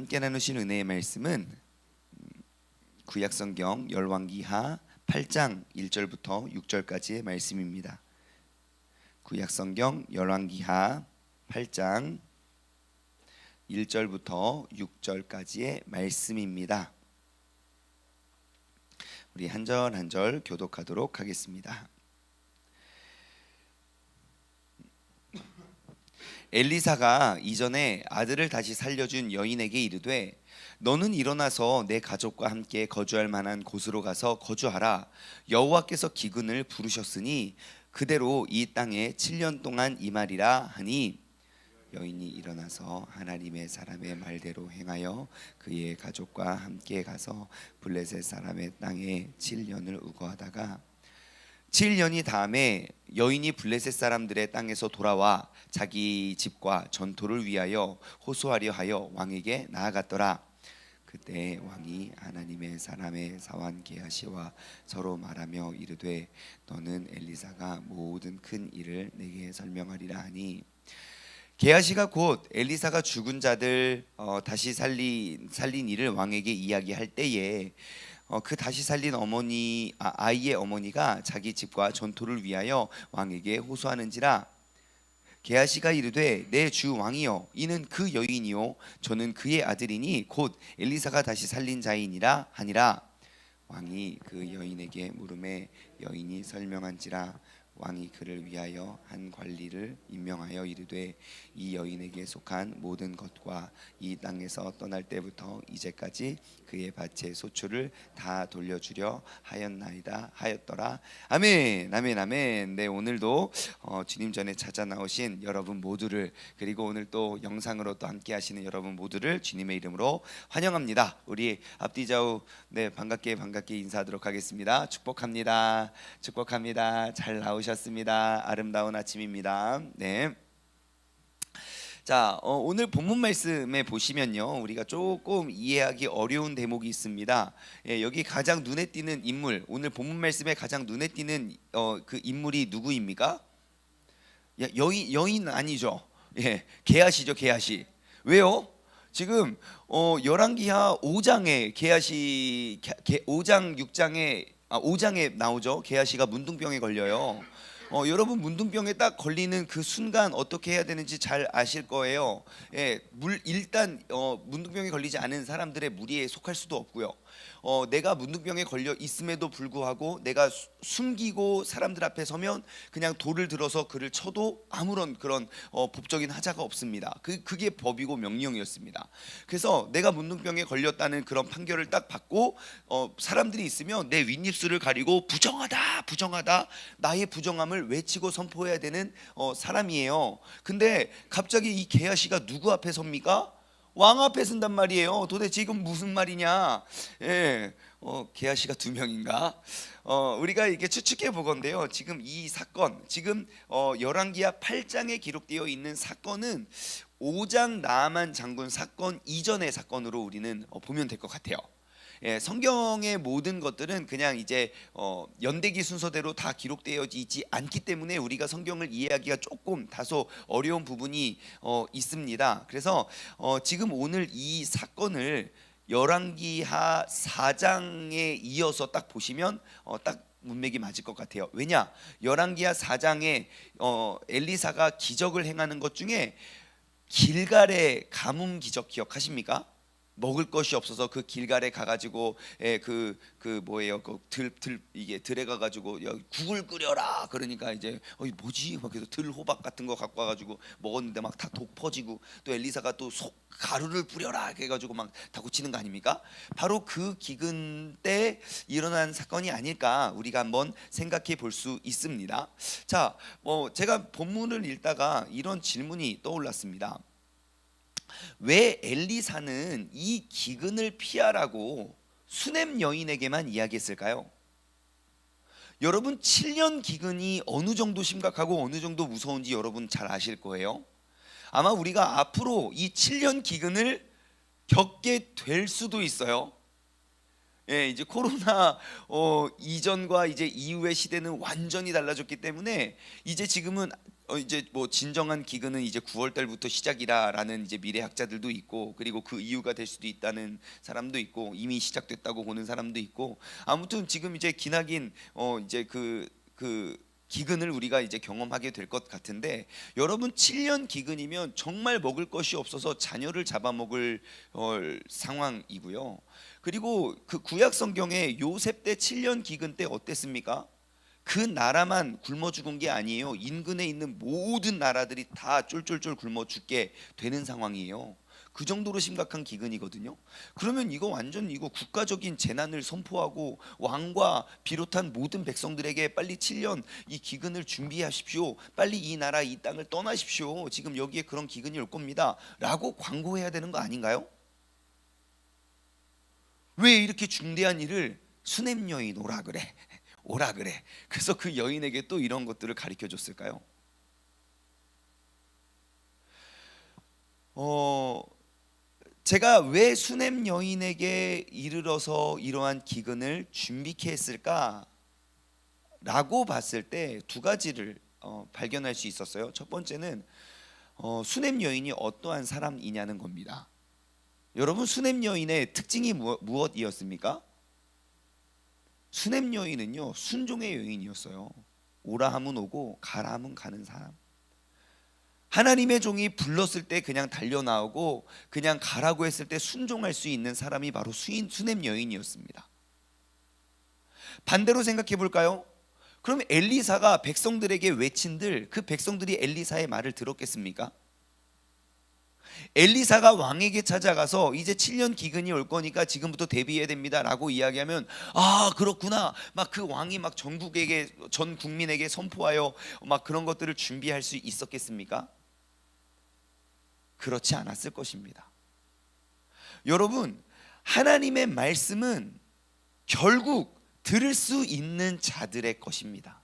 함께 나누신 은혜의 말씀은 구약성경 열왕기하 8장 1절부터 6절까지의 말씀입니다. 구약성경 열왕기하 8장 1절부터 6절까지의 말씀입니다. 우리 한 절 한 절 교독하도록 하겠습니다. 엘리사가 이전에 아들을 다시 살려준 여인에게 이르되 너는 일어나서 내 가족과 함께 거주할 만한 곳으로 가서 거주하라. 여호와께서 기근을 부르셨으니 그대로 이 땅에 7년 동안 임하리라 하니 여인이 일어나서 하나님의 사람의 말대로 행하여 그의 가족과 함께 가서 블레셋 사람의 땅에 7년을 우거하다가 7년이 다음에 여인이 블레셋 사람들의 땅에서 돌아와 자기 집과 전토를 위하여 호소하려 하여 왕에게 나아갔더라. 그때 왕이 하나님의 사람의 사환 게하시와 서로 말하며 이르되 너는 엘리사가 모든 큰 일을 내게 설명하리라 하니 게하시가 곧 엘리사가 죽은 자들 다시 살린 일을 왕에게 이야기할 때에 그 다시 살린 아이의 어머니가 자기 집과 전토를 위하여 왕에게 호소하는지라. 게하시가 이르되 내 주 왕이여 이는 그 여인이요 저는 그의 아들이니 곧 엘리사가 다시 살린 자이니라 하니라. 왕이 그 여인에게 물음에 여인이 설명한지라. 왕이 그를 위하여 한 관리를 임명하여 이르되 이 여인에게 속한 모든 것과 이 땅에서 떠날 때부터 이제까지 그의 밭의 소출을 다 돌려주려 하였더라. 아멘, 아멘, 아멘. 네, 오늘도 주님 전에 찾아 나오신 여러분 모두를, 그리고 오늘 또 영상으로 또 함께 하시는 여러분 모두를 주님의 이름으로 환영합니다. 우리 앞뒤 좌우 반갑게 인사하도록 하겠습니다. 축복합니다. 잘 나오셨습니다. 아름다운 아침입니다. 네. 자, 오늘 본문 말씀에 보시면요, 우리가 조금 이해하기 어려운 대목이 있습니다. 여기 가장 눈에 띄는 인물, 오늘 본문 말씀에 가장 눈에 띄는 그 인물이 누구입니까? 여인 아니죠. 게하시죠, 게하시. 왜요? 지금 열왕기하 5장에 게하시 5장 6장에 5장에 나오죠. 게하시가 문둥병에 걸려요. 여러분 문둥병에 딱 걸리는 그 순간 어떻게 해야 되는지 잘 아실 거예요. 일단 문둥병에 걸리지 않은 사람들의 무리에 속할 수도 없고요. 내가 문둥병에 걸려 있음에도 불구하고 내가 숨기고 사람들 앞에 서면 그냥 돌을 들어서 그를 쳐도 아무런 그런 법적인 하자가 없습니다. 그게 법이고 명령이었습니다. 그래서 내가 문둥병에 걸렸다는 그런 판결을 딱 받고 사람들이 있으면 내 윗입술을 가리고 부정하다 나의 부정함을 외치고 선포해야 되는 사람이에요. 근데 갑자기 이 게하시가 누구 앞에 섭니까? 왕 앞에 쓴단 말이에요. 도대체 이건 무슨 말이냐? 게하시가 두 명인가? 우리가 이게 추측해 보건데요. 지금 이 사건, 지금 열왕기하 8장에 기록되어 있는 사건은 5장 나아만 장군 사건 이전의 사건으로 우리는 보면 될 것 같아요. 성경의 모든 것들은 그냥 이제 연대기 순서대로 다 기록되어 있지 않기 때문에 우리가 성경을 이해하기가 조금 다소 어려운 부분이 있습니다. 그래서 지금 오늘 이 사건을 열왕기하 4장에 이어서 딱 보시면 딱 문맥이 맞을 것 같아요. 왜냐? 열왕기하 4장에 엘리사가 기적을 행하는 것 중에 길갈의 가뭄 기적 기억하십니까? 먹을 것이 없어서 그 길갈에 가가지고 이게 들에 가가지고 국을 끓여라 그러니까 이제 뭐지 막 그래서 들호박 같은 거 갖고 와가지고 먹었는데 막 다 독 퍼지고 또 엘리사가 또 가루를 뿌려라 해가지고 막 다 고치는 거 아닙니까? 바로 그 기근 때 일어난 사건이 아닐까 우리가 한번 생각해 볼 수 있습니다. 자, 제가 본문을 읽다가 이런 질문이 떠올랐습니다. 왜 엘리사는 이 기근을 피하라고 수넴 여인에게만 이야기했을까요? 여러분 7년 기근이 어느 정도 심각하고 어느 정도 무서운지 여러분 잘 아실 거예요. 아마 우리가 앞으로 이 7년 기근을 겪게 될 수도 있어요. 예, 이제 코로나 이전과 이제 이후의 시대는 완전히 달라졌기 때문에 이제 지금은 이제 뭐 진정한 기근은 이제 9월 달부터 시작이라라는 이제 미래학자들도 있고, 그리고 그 이유가 될 수도 있다는 사람도 있고, 이미 시작됐다고 보는 사람도 있고, 아무튼 지금 이제 기나긴 이제 그 기근을 우리가 이제 경험하게 될 것 같은데, 여러분 7년 기근이면 정말 먹을 것이 없어서 자녀를 잡아먹을 상황이고요. 그리고 그 구약 성경에 요셉 때 7년 기근 때 어땠습니까? 그 나라만 굶어 죽은 게 아니에요. 인근에 있는 모든 나라들이 다 쫄쫄쫄 굶어 죽게 되는 상황이에요. 그 정도로 심각한 기근이거든요. 그러면 이거 완전 이거 국가적인 재난을 선포하고 왕과 비롯한 모든 백성들에게 빨리 7년 이 기근을 준비하십시오. 빨리 이 나라 이 땅을 떠나십시오. 지금 여기에 그런 기근이 올 겁니다. 라고 광고해야 되는 거 아닌가요? 왜 이렇게 중대한 일을 수냄 여인 오라 그래? 오라 그래. 그래서 그 여인에게 또 이런 것들을 가르쳐 줬을까요? 제가 왜 수냄 여인에게 이르러서 이러한 기근을 준비케 했을까? 라고 봤을 때 두 가지를 발견할 수 있었어요. 첫 번째는 수냄 여인이 어떠한 사람이냐는 겁니다. 여러분, 수냄 여인의 특징이 무엇이었습니까? 수냄 여인은요, 순종의 여인이었어요. 오라 하면 오고 가라 하면 가는 사람. 하나님의 종이 불렀을 때 그냥 달려 나오고 그냥 가라고 했을 때 순종할 수 있는 사람이 바로 수냄 여인이었습니다. 반대로 생각해 볼까요? 그럼 엘리사가 백성들에게 외친들 그 백성들이 엘리사의 말을 들었겠습니까? 엘리사가 왕에게 찾아가서 이제 7년 기근이 올 거니까 지금부터 대비해야 됩니다 라고 이야기하면, 아 그렇구나, 막 그 왕이 막 전국에게 전 국민에게 선포하여 막 그런 것들을 준비할 수 있었겠습니까? 그렇지 않았을 것입니다. 여러분, 하나님의 말씀은 결국 들을 수 있는 자들의 것입니다.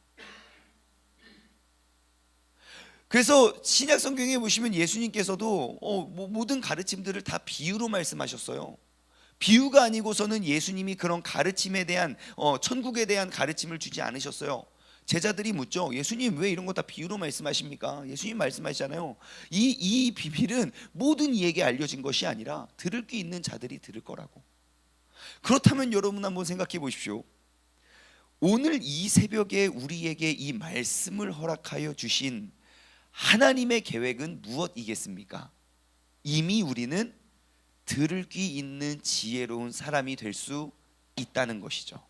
그래서 신약 성경에 보시면 예수님께서도 모든 가르침들을 다 비유로 말씀하셨어요. 비유가 아니고서는 예수님이 그런 가르침에 대한 천국에 대한 가르침을 주지 않으셨어요. 제자들이 묻죠. 예수님 왜 이런 거 다 비유로 말씀하십니까? 예수님 말씀하시잖아요. 이 비밀은 모든 이에게 알려진 것이 아니라 들을 귀 있는 자들이 들을 거라고. 그렇다면 여러분 한번 생각해 보십시오. 오늘 이 새벽에 우리에게 이 말씀을 허락하여 주신 하나님의 계획은 무엇이겠습니까? 이미 우리는 들을 귀 있는 지혜로운 사람이 될 수 있다는 것이죠.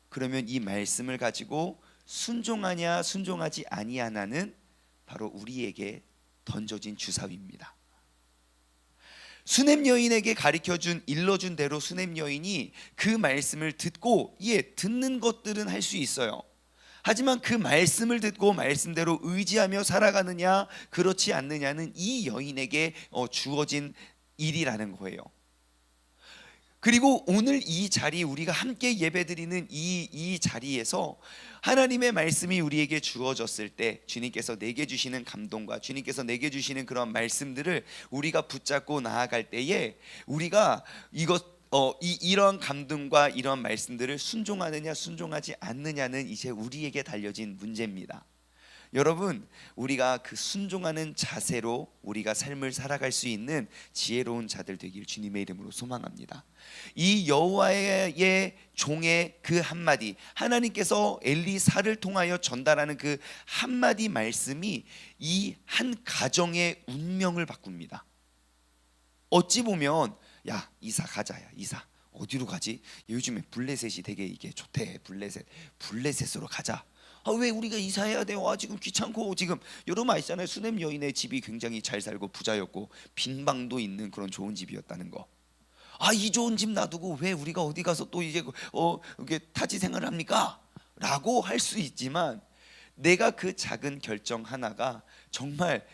그러면 이 말씀을 가지고 순종하냐 순종하지 아니하냐는 바로 우리에게 던져진 주사위입니다. 수냄 여인에게 가르쳐준 일러준 대로 수냄 여인이 그 말씀을 듣고 듣는 것들은 할 수 있어요. 하지만 그 말씀을 듣고 말씀대로 의지하며 살아가느냐 그렇지 않느냐는 이 여인에게 주어진 일이라는 거예요. 그리고 오늘 이 자리 우리가 함께 예배드리는 이 자리에서 하나님의 말씀이 우리에게 주어졌을 때 주님께서 내게 주시는 감동과 주님께서 내게 주시는 그런 말씀들을 우리가 붙잡고 나아갈 때에 우리가 이런 감동과 이런 말씀들을 순종하느냐 순종하지 않느냐는 이제 우리에게 달려진 문제입니다. 여러분, 우리가 그 순종하는 자세로 우리가 삶을 살아갈 수 있는 지혜로운 자들 되길 주님의 이름으로 소망합니다. 이 여호와의 종의 그 한마디, 하나님께서 엘리사를 통하여 전달하는 그 한마디 말씀이 이 한 가정의 운명을 바꿉니다. 어찌 보면 야 이사 가자, 야 이사 어디로 가지? 요즘에 블레셋이 되게 이게 좋대. 블레셋으로 가자. 왜 우리가 이사해야 돼요? 지금 귀찮고. 지금 여러분 아시잖아요. 수냄 여인의 집이 굉장히 잘 살고 부자였고 빈 방도 있는 그런 좋은 집이었다는 거. 이 좋은 집 놔두고 왜 우리가 어디 가서 또 이제 이게 타지 생활을 합니까? 라고 할 수 있지만 내가 그 작은 결정 하나가 정말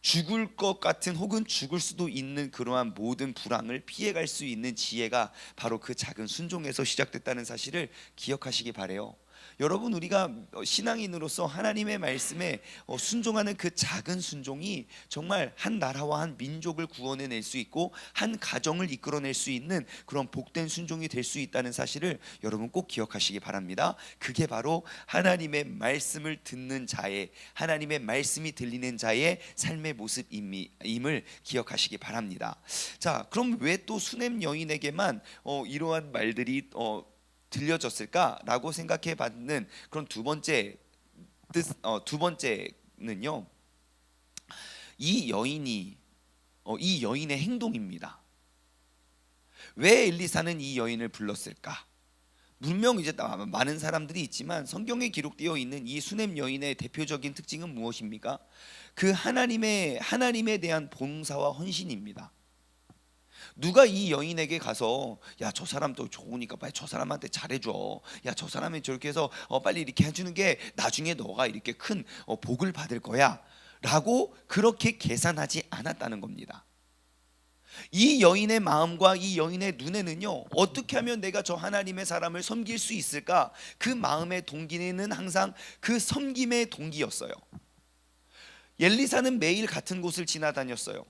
죽을 것 같은 혹은 죽을 수도 있는 그러한 모든 불황을 피해갈 수 있는 지혜가 바로 그 작은 순종에서 시작됐다는 사실을 기억하시기 바래요. 여러분, 우리가 신앙인으로서 하나님의 말씀에 순종하는 그 작은 순종이 정말 한 나라와 한 민족을 구원해낼 수 있고 한 가정을 이끌어낼 수 있는 그런 복된 순종이 될 수 있다는 사실을 여러분 꼭 기억하시기 바랍니다. 그게 바로 하나님의 말씀을 듣는 자의, 하나님의 말씀이 들리는 자의 삶의 모습임을 기억하시기 바랍니다. 자, 그럼 왜 또 수냄 여인에게만 이러한 말들이 들려졌을까라고 생각해 봤는 그런 두 번째는요, 이 여인의 행동입니다. 왜 엘리사는 이 여인을 불렀을까? 분명 이제 많은 사람들이 있지만 성경에 기록되어 있는 이 수냄 여인의 대표적인 특징은 무엇입니까? 그 하나님에 대한 봉사와 헌신입니다. 누가 이 여인에게 가서 야, 저 사람 또 좋으니까 빨리 저 사람한테 잘해줘, 야, 저 사람이 저렇게 해서 빨리 이렇게 해주는 게 나중에 너가 이렇게 큰 복을 받을 거야 라고 그렇게 계산하지 않았다는 겁니다. 이 여인의 마음과 이 여인의 눈에는요, 어떻게 하면 내가 저 하나님의 사람을 섬길 수 있을까, 그 마음의 동기는 항상 그 섬김의 동기였어요. 엘리사는 매일 같은 곳을 지나다녔어요.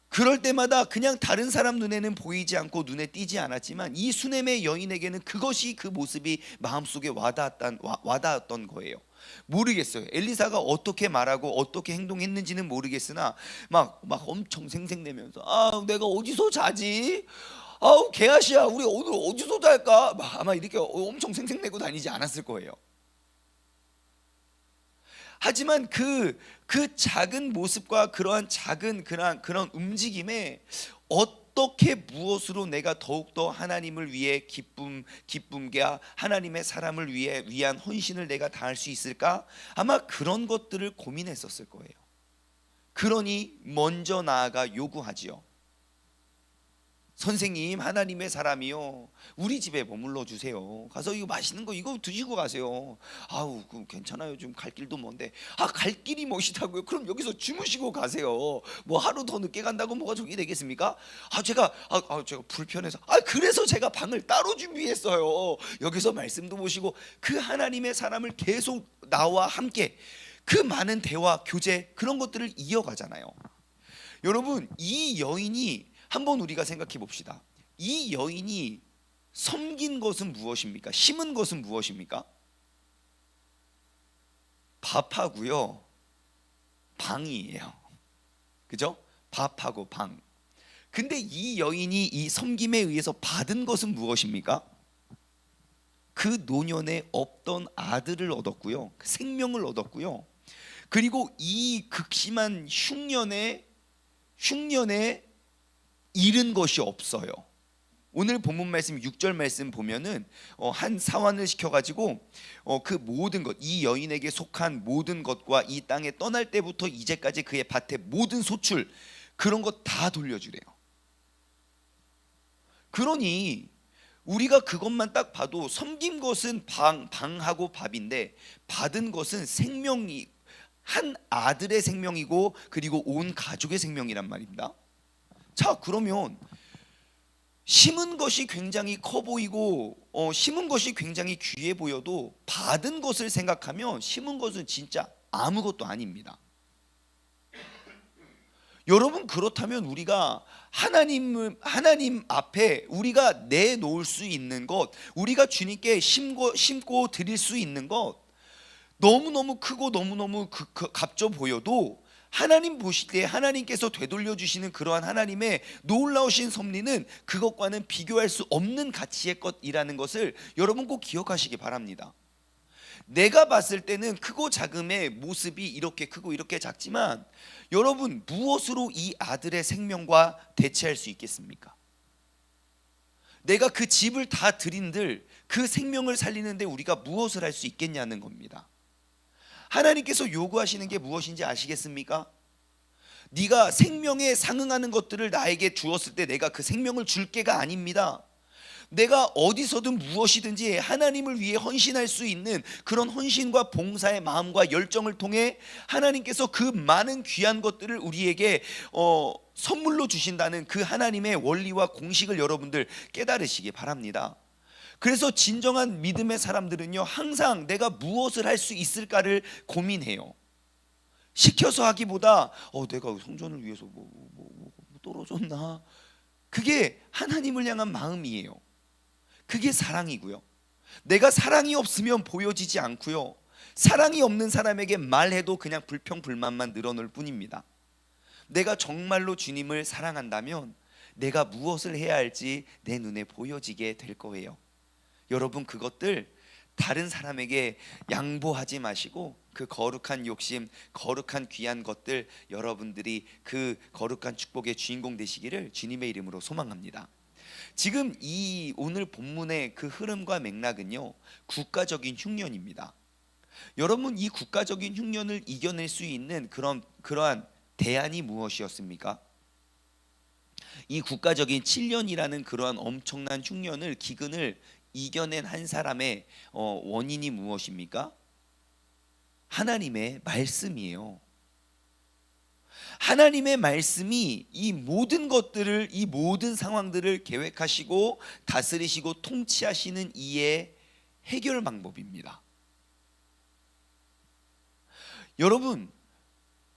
그럴 때마다 그냥 다른 사람 눈에는 보이지 않고 눈에 띄지 않았지만 이 수넴의 여인에게는 그것이, 그 모습이 마음속에 와닿았던 거예요. 모르겠어요. 엘리사가 어떻게 말하고 어떻게 행동했는지는 모르겠으나 막 엄청 생색내면서 내가 어디서 자지? 게하시야, 우리 오늘 어디서 잘까? 아마 이렇게 엄청 생색내고 다니지 않았을 거예요. 하지만 그 작은 모습과 그러한 작은 그런 움직임에 어떻게 무엇으로 내가 더욱더 하나님을 위해 기쁨과 하나님의 사람을 위한 헌신을 내가 다할 수 있을까? 아마 그런 것들을 고민했었을 거예요. 그러니 먼저 나아가 요구하지요. 선생님, 하나님의 사람이요, 우리 집에 머물러 주세요. 가서 이거 맛있는 거 이거 드시고 가세요. 그럼 괜찮아요. 좀 갈 길도 먼데. 갈 길이 멋이다고요? 그럼 여기서 주무시고 가세요. 뭐 하루 더 늦게 간다고 뭐가 저기 되겠습니까? 제가 불편해서. 그래서 제가 방을 따로 준비했어요. 여기서 말씀도 보시고 그 하나님의 사람을 계속 나와 함께 그 많은 대화, 교제, 그런 것들을 이어가잖아요. 여러분, 이 여인이 한번 우리가 생각해 봅시다. 이 여인이 섬긴 것은 무엇입니까? 심은 것은 무엇입니까? 밥하고요, 방이에요. 그죠? 밥하고 방. 근데 이 여인이 이 섬김에 의해서 받은 것은 무엇입니까? 그 노년에 없던 아들을 얻었고요, 생명을 얻었고요, 그리고 이 극심한 흉년에 잃은 것이 없어요. 오늘 본문 말씀 6절 말씀 보면은 한 사환을 시켜가지고 그 모든 것, 이 여인에게 속한 모든 것과 이 땅에 떠날 때부터 이제까지 그의 밭의 모든 소출, 그런 것 다 돌려주래요. 그러니 우리가 그것만 딱 봐도 섬긴 것은 방하고 밥인데 받은 것은 생명이, 한 아들의 생명이고 그리고 온 가족의 생명이란 말입니다. 자, 그러면 심은 것이 굉장히 커 보이고 심은 것이 굉장히 귀해 보여도 받은 것을 생각하면 심은 것은 진짜 아무것도 아닙니다. 여러분, 그렇다면 우리가 하나님 앞에 우리가 내놓을 수 있는 것, 우리가 주님께 심고 드릴 수 있는 것, 너무너무 크고 너무너무 값져 보여도 하나님 보실 때 하나님께서 되돌려 주시는 그러한 하나님의 놀라우신 섭리는 그것과는 비교할 수 없는 가치의 것이라는 것을 여러분 꼭 기억하시기 바랍니다. 내가 봤을 때는 크고 작음의 모습이 이렇게 크고 이렇게 작지만 여러분, 무엇으로 이 아들의 생명과 대체할 수 있겠습니까? 내가 그 집을 다 드린들 그 생명을 살리는데 우리가 무엇을 할 수 있겠냐는 겁니다. 하나님께서 요구하시는 게 무엇인지 아시겠습니까? 네가 생명에 상응하는 것들을 나에게 주었을 때 내가 그 생명을 줄게가 아닙니다. 내가 어디서든 무엇이든지 하나님을 위해 헌신할 수 있는 그런 헌신과 봉사의 마음과 열정을 통해 하나님께서 그 많은 귀한 것들을 우리에게 선물로 주신다는 그 하나님의 원리와 공식을 여러분들 깨달으시기 바랍니다. 그래서 진정한 믿음의 사람들은요, 항상 내가 무엇을 할 수 있을까를 고민해요. 시켜서 하기보다 내가 성전을 위해서 뭐 떨어졌나? 그게 하나님을 향한 마음이에요. 그게 사랑이고요. 내가 사랑이 없으면 보여지지 않고요. 사랑이 없는 사람에게 말해도 그냥 불평불만만 늘어날 뿐입니다. 내가 정말로 주님을 사랑한다면 내가 무엇을 해야 할지 내 눈에 보여지게 될 거예요. 여러분, 그것들 다른 사람에게 양보하지 마시고 그 거룩한 욕심, 거룩한 귀한 것들, 여러분들이 그 거룩한 축복의 주인공 되시기를 주님의 이름으로 소망합니다. 지금 이 오늘 본문의 그 흐름과 맥락은요, 국가적인 흉년입니다. 여러분, 이 국가적인 흉년을 이겨낼 수 있는 그러한 대안이 무엇이었습니까? 이 국가적인 7년이라는 그러한 엄청난 흉년을, 기근을 이겨낸 한 사람의 원인이 무엇입니까? 하나님의 말씀이에요. 하나님의 말씀이 이 모든 것들을, 이 모든 상황들을 계획하시고 다스리시고 통치하시는 이의 해결 방법입니다. 여러분,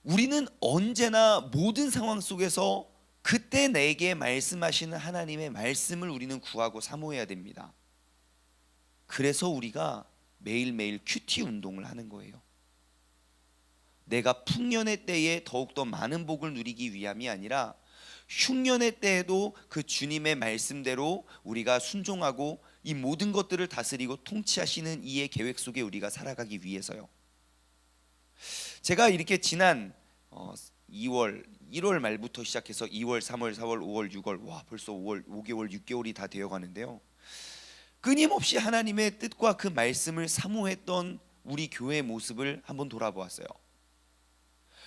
우리는 언제나 모든 상황 속에서 그때 내게 말씀하시는 하나님의 말씀을 우리는 구하고 사모해야 됩니다. 그래서 우리가 매일매일 큐티 운동을 하는 거예요. 내가 풍년의 때에 더욱더 많은 복을 누리기 위함이 아니라 흉년의 때에도 그 주님의 말씀대로 우리가 순종하고 이 모든 것들을 다스리고 통치하시는 이의 계획 속에 우리가 살아가기 위해서요. 제가 이렇게 지난 2월, 1월 말부터 시작해서 2월, 3월, 4월, 5월, 6월, 벌써 5개월, 6개월이 다 되어 가는데요. 끊임없이 하나님의 뜻과 그 말씀을 사모했던 우리 교회의 모습을 한번 돌아보았어요.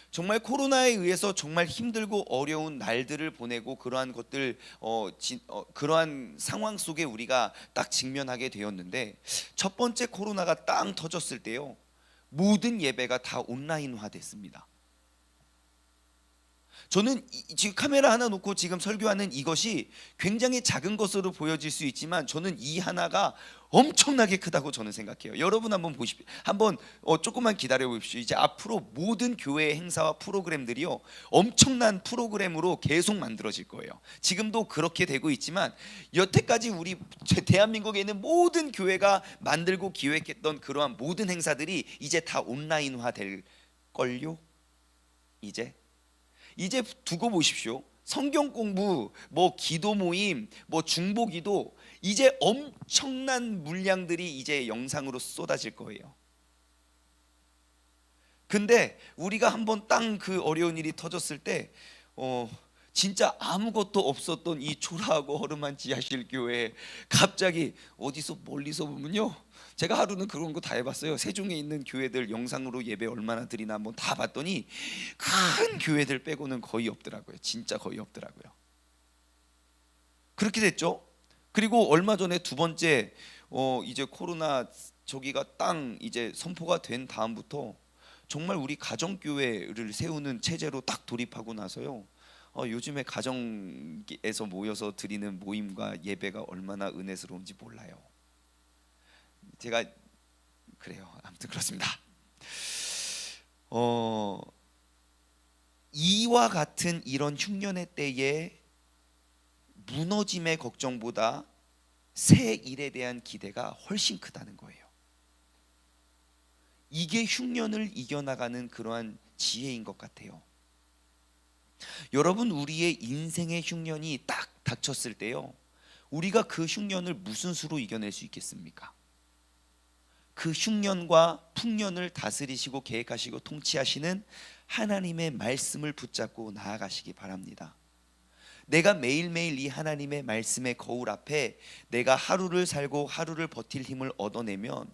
정말 코로나에 의해서 정말 힘들고 어려운 날들을 보내고 그러한 것들, 그러한 상황 속에 우리가 딱 직면하게 되었는데, 첫 번째 코로나가 딱 터졌을 때요, 모든 예배가 다 온라인화 됐습니다. 저는 지금 카메라 하나 놓고 지금 설교하는 이것이 굉장히 작은 것으로 보여질 수 있지만 저는 이 하나가 엄청나게 크다고 저는 생각해요. 여러분 한번 보십시오. 한번 조금만 기다려 보십시오. 이제 앞으로 모든 교회의 행사와 프로그램들이요, 엄청난 프로그램으로 계속 만들어질 거예요. 지금도 그렇게 되고 있지만 여태까지 우리 대한민국에 있는 모든 교회가 만들고 기획했던 그러한 모든 행사들이 이제 다 온라인화 될 걸요. 이제 두고 보십시오. 성경 공부, 기도 모임, 중보 기도, 이제 엄청난 물량들이 이제 영상으로 쏟아질 거예요. 근데 우리가 한번 땅 그 어려운 일이 터졌을 때 진짜 아무것도 없었던 이 초라하고 허름한 지하실 교회에 갑자기 어디서 멀리서 보면요, 제가 하루는 그런 거 다 해봤어요. 세종에 있는 교회들 영상으로 예배 얼마나 드리나 한번 다 봤더니 큰 교회들 빼고는 거의 없더라고요. 진짜 거의 없더라고요. 그렇게 됐죠. 그리고 얼마 전에 두 번째 이제 코로나 저기가 땅 이제 선포가 된 다음부터 정말 우리 가정교회를 세우는 체제로 딱 돌입하고 나서요, 요즘에 가정에서 모여서 드리는 모임과 예배가 얼마나 은혜스러운지 몰라요. 제가 그래요. 아무튼 그렇습니다. 이와 같은 이런 흉년의 때에 무너짐의 걱정보다 새 일에 대한 기대가 훨씬 크다는 거예요. 이게 흉년을 이겨나가는 그러한 지혜인 것 같아요. 여러분, 우리의 인생의 흉년이 딱 닥쳤을 때요, 우리가 그 흉년을 무슨 수로 이겨낼 수 있겠습니까? 그 흉년과 풍년을 다스리시고 계획하시고 통치하시는 하나님의 말씀을 붙잡고 나아가시기 바랍니다. 내가 매일매일 이 하나님의 말씀의 거울 앞에 내가 하루를 살고 하루를 버틸 힘을 얻어내면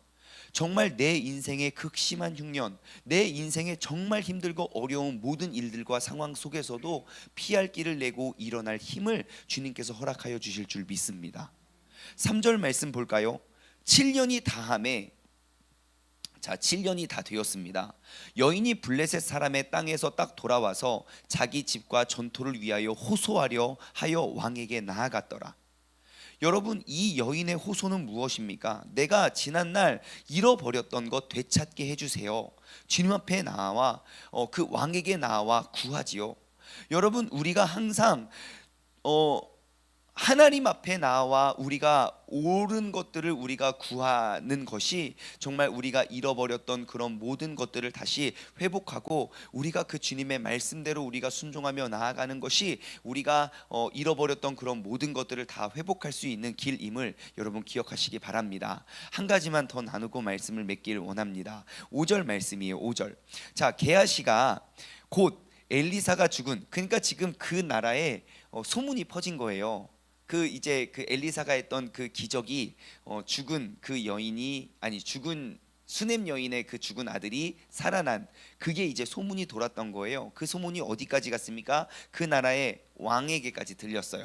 정말 내 인생의 극심한 흉년, 내 인생의 정말 힘들고 어려운 모든 일들과 상황 속에서도 피할 길을 내고 일어날 힘을 주님께서 허락하여 주실 줄 믿습니다. 3절 말씀 볼까요? 7년이 다함에, 자, 7년이 다 되었습니다. 여인이 블레셋 사람의 땅에서 딱 돌아와서 자기 집과 전토를 위하여 호소하려 하여 왕에게 나아갔더라. 여러분, 이 여인의 호소는 무엇입니까? 내가 지난날 잃어버렸던 것 되찾게 해주세요. 주님 앞에 나와 그 왕에게 나와 구하지요. 여러분, 우리가 항상 하나님 앞에 나와 우리가 옳은 것들을 우리가 구하는 것이 정말 우리가 잃어버렸던 그런 모든 것들을 다시 회복하고 우리가 그 주님의 말씀대로 우리가 순종하며 나아가는 것이 우리가 잃어버렸던 그런 모든 것들을 다 회복할 수 있는 길임을 여러분 기억하시기 바랍니다. 한 가지만 더 나누고 말씀을 맺길 원합니다. 5절 말씀이에요. 5절. 자, 게하시가 곧 엘리사가 죽은, 그러니까 지금 그 나라에 소문이 퍼진 거예요. 그 이제 그 엘리사가 했던 그 기적이 죽은 그 여인이, 아니 죽은 수넴 여인의 그 죽은 아들이 살아난, 그게 이제 소문이 돌았던 거예요. 그 소문이 어디까지 갔습니까? 그 나라의 왕에게까지 들렸어요.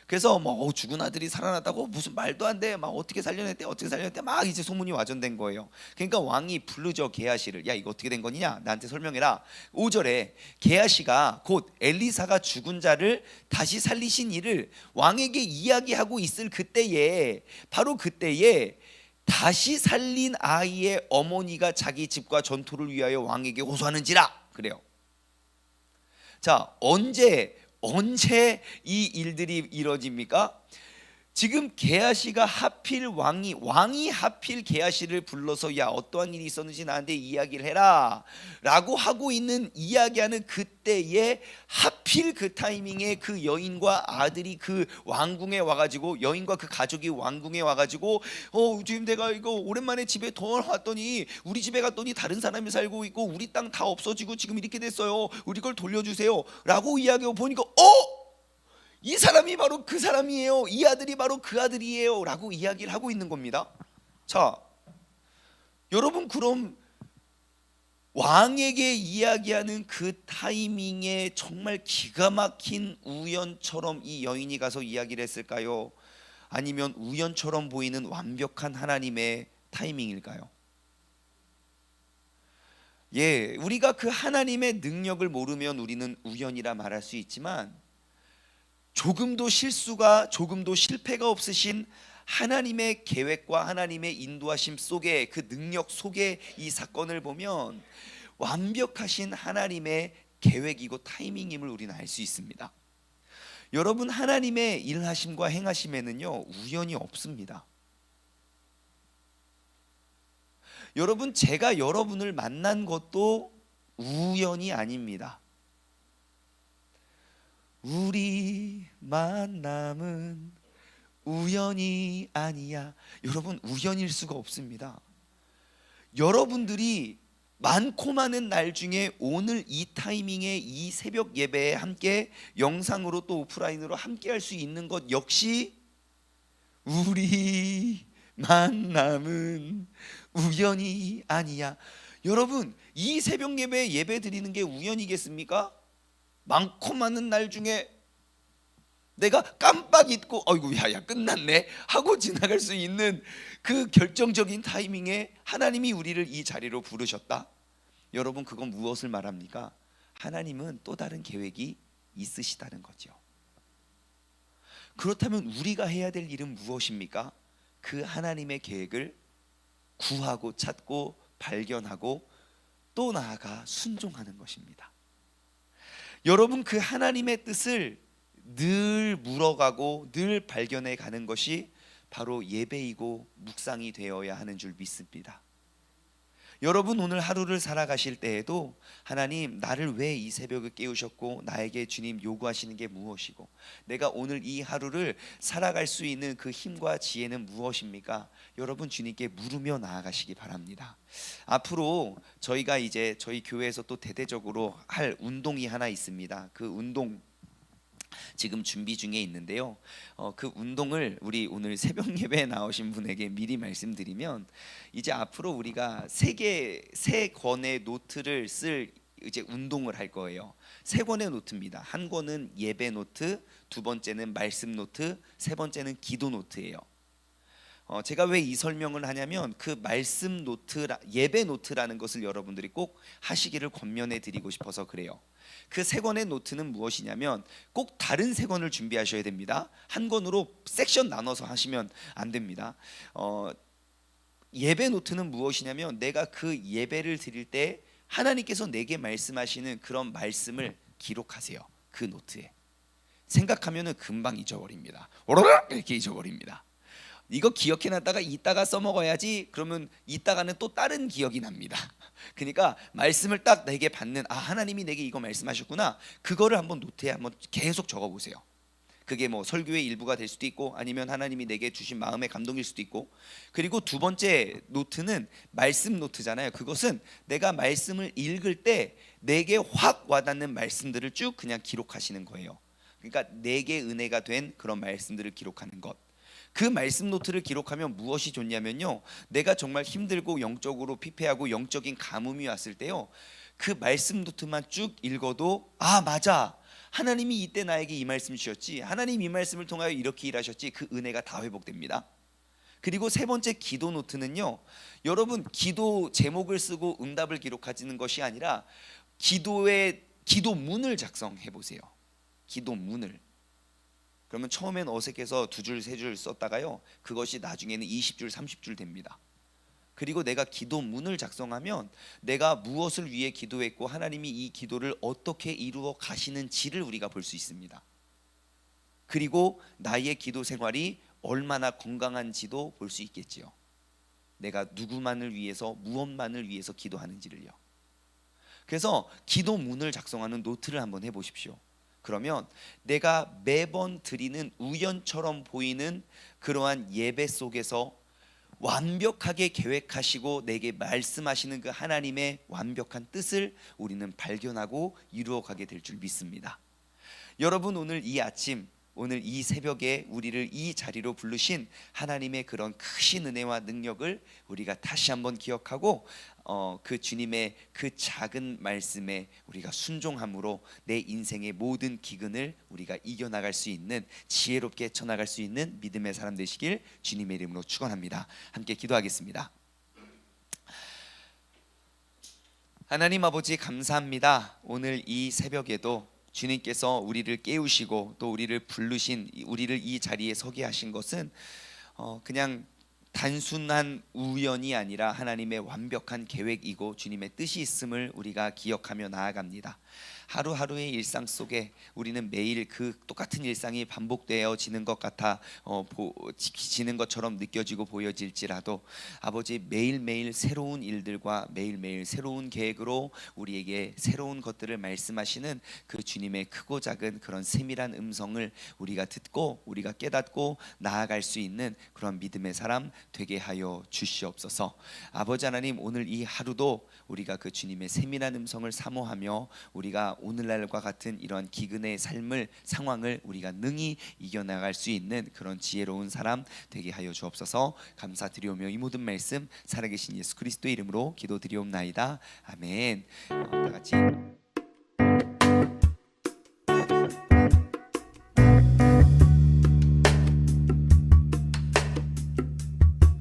그래서 뭐 죽은 아들이 살아났다고, 무슨 말도 안 돼, 막 어떻게 살려냈대, 어떻게 살려냈대, 막 이제 소문이 와전된 거예요. 그러니까 왕이 부르죠, 게하시를. 야, 이거 어떻게 된 거냐, 나한테 설명해라. 5절에 게하시가 곧 엘리사가 죽은 자를 다시 살리신 일을 왕에게 이야기하고 있을 그때에, 바로 그때에 다시 살린 아이의 어머니가 자기 집과 전토를 위하여 왕에게 호소하는지라 그래요. 자, 언제 이 일들이 이루어집니까? 지금 게하시가 하필 왕이 하필 게하시를 불러서 야, 어떠한 일이 있었는지 나한테 이야기를 해라 라고 하고 있는, 이야기하는 그때에 하필 그 타이밍에 그 여인과 아들이 그 왕궁에 와가지고, 여인과 그 가족이 왕궁에 와가지고 지금 내가 이거 오랜만에 집에 왔더니 우리 집에 갔더니 다른 사람이 살고 있고 우리 땅 다 없어지고 지금 이렇게 됐어요, 우리 걸 돌려주세요 라고 이야기하고 보니까 이 사람이 바로 그 사람이에요, 이 아들이 바로 그 아들이에요 라고 이야기를 하고 있는 겁니다. 자, 여러분, 그럼 왕에게 이야기하는 그 타이밍에 정말 기가 막힌 우연처럼 이 여인이 가서 이야기를 했을까요? 아니면 우연처럼 보이는 완벽한 하나님의 타이밍일까요? 예, 우리가 그 하나님의 능력을 모르면 우리는 우연이라 말할 수 있지만, 조금도 실수가, 조금도 실패가 없으신 하나님의 계획과 하나님의 인도하심 속에, 그 능력 속에 이 사건을 보면 완벽하신 하나님의 계획이고 타이밍임을 우리는 알 수 있습니다. 여러분, 하나님의 일하심과 행하심에는요, 우연이 없습니다. 여러분, 제가 여러분을 만난 것도 우연이 아닙니다. 우리 만남은 우연이 아니야. 여러분, 우연일 수가 없습니다. 여러분들이 많고 많은 날 중에 오늘 이 타이밍에 이 새벽 예배에 함께 영상으로 또 오프라인으로 함께 할 수 있는 것 역시 우리 만남은 우연이 아니야. 여러분, 이 새벽 예배에 예배 드리는 게 우연이겠습니까? 많고 많은 날 중에 내가 깜빡 잊고 어이구 야야 끝났네 하고 지나갈 수 있는 그 결정적인 타이밍에 하나님이 우리를 이 자리로 부르셨다. 여러분, 그건 무엇을 말합니까? 하나님은 또 다른 계획이 있으시다는 거죠. 그렇다면 우리가 해야 될 일은 무엇입니까? 그 하나님의 계획을 구하고 찾고 발견하고 또 나아가 순종하는 것입니다. 여러분, 그 하나님의 뜻을 늘 물어가고 늘 발견해 가는 것이 바로 예배이고 묵상이 되어야 하는 줄 믿습니다. 여러분, 오늘 하루를 살아가실 때에도 하나님, 나를 왜 이 새벽에 깨우셨고 나에게 주님 요구하시는 게 무엇이고 내가 오늘 이 하루를 살아갈 수 있는 그 힘과 지혜는 무엇입니까? 여러분, 주님께 물으며 나아가시기 바랍니다. 앞으로 저희가 이제 저희 교회에서 또 대대적으로 할 운동이 하나 있습니다. 그 운동 지금 준비 중에 있는데요. 그 운동을 우리 오늘 새벽 예배에 나오신 분에게 미리 말씀드리면, 이제 앞으로 우리가 세 권의 노트를 쓸 이제 운동을 할 거예요. 세 권의 노트입니다. 한 권은 예배 노트, 두 번째는 말씀 노트, 세 번째는 기도 노트예요. 제가 왜 이 설명을 하냐면 그 말씀 노트, 예배 노트라는 것을 여러분들이 꼭 하시기를 권면해 드리고 싶어서 그래요. 그 세 권의 노트는 무엇이냐면 꼭 다른 세 권을 준비하셔야 됩니다. 한 권으로 섹션 나눠서 하시면 안 됩니다. 예배 노트는 무엇이냐면 내가 그 예배를 드릴 때 하나님께서 내게 말씀하시는 그런 말씀을 기록하세요. 그 노트에. 생각하면은 금방 잊어버립니다. 오로락 이렇게 잊어버립니다. 이거 기억해놨다가 이따가 써먹어야지. 그러면 이따가는 또 다른 기억이 납니다. 그러니까 말씀을 딱 내게 받는, 하나님이 내게 이거 말씀하셨구나. 그거를 한번 노트에 한번 계속 적어보세요. 그게 뭐 설교의 일부가 될 수도 있고 아니면 하나님이 내게 주신 마음의 감동일 수도 있고. 그리고 두 번째 노트는 말씀 노트잖아요. 그것은 내가 말씀을 읽을 때 내게 확 와닿는 말씀들을 쭉 그냥 기록하시는 거예요. 그러니까 내게 은혜가 된 그런 말씀들을 기록하는 것. 그 말씀 노트를 기록하면 무엇이 좋냐면요, 내가 정말 힘들고 영적으로 피폐하고 영적인 가뭄이 왔을 때요, 그 말씀 노트만 쭉 읽어도 맞아, 하나님이 이때 나에게 이 말씀 주셨지, 하나님 이 말씀을 통하여 이렇게 일하셨지, 그 은혜가 다 회복됩니다. 그리고 세 번째 기도 노트는요, 여러분 기도 제목을 쓰고 응답을 기록하는 것이 아니라 기도문을 작성해 보세요. 기도문을. 그러면 처음엔 어색해서 2줄 3줄 썼다가요, 그것이 나중에는 20줄 30줄 됩니다. 그리고 내가 기도문을 작성하면 내가 무엇을 위해 기도했고 하나님이 이 기도를 어떻게 이루어 가시는지를 우리가 볼 수 있습니다. 그리고 나의 기도 생활이 얼마나 건강한지도 볼 수 있겠지요. 내가 누구만을 위해서 무엇만을 위해서 기도하는지를요. 그래서 기도문을 작성하는 노트를 한번 해보십시오. 그러면 내가 매번 드리는 우연처럼 보이는 그러한 예배 속에서 완벽하게 계획하시고 내게 말씀하시는 그 하나님의 완벽한 뜻을 우리는 발견하고 이루어가게 될 줄 믿습니다. 여러분, 오늘 이 아침, 오늘 이 새벽에 우리를 이 자리로 부르신 하나님의 그런 크신 은혜와 능력을 우리가 다시 한번 기억하고 그 주님의 그 작은 말씀에 우리가 순종함으로 내 인생의 모든 기근을 우리가 이겨나갈 수 있는, 지혜롭게 쳐나갈 수 있는 믿음의 사람 되시길 주님의 이름으로 축원합니다. 함께 기도하겠습니다. 하나님 아버지, 감사합니다. 오늘 이 새벽에도 주님께서 우리를 깨우시고 또 우리를 부르신, 우리를 이 자리에 서게 하신 것은 그냥 단순한 우연이 아니라 하나님의 완벽한 계획이고 주님의 뜻이 있음을 우리가 기억하며 나아갑니다. 하루하루의 일상 속에 우리는 매일 그 똑같은 일상이 반복되어지는 것 같아 지는 것처럼 느껴지고 보여질지라도 아버지, 매일매일 새로운 일들과 매일매일 새로운 계획으로 우리에게 새로운 것들을 말씀하시는 그 주님의 크고 작은 그런 세밀한 음성을 우리가 듣고 우리가 깨닫고 나아갈 수 있는 그런 믿음의 사람 되게 하여 주시옵소서. 아버지 하나님, 오늘 이 하루도 우리가 그 주님의 세밀한 음성을 사모하며 우리가 오늘날과 같은 이런 기근의 상황을 우리가 능히 이겨나갈 수 있는 그런 지혜로운 사람 되게 하여 주옵소서. 감사드리오며 이 모든 말씀 살아계신 예수 그리스도의 이름으로 기도드리옵나이다. 아멘. 다 같이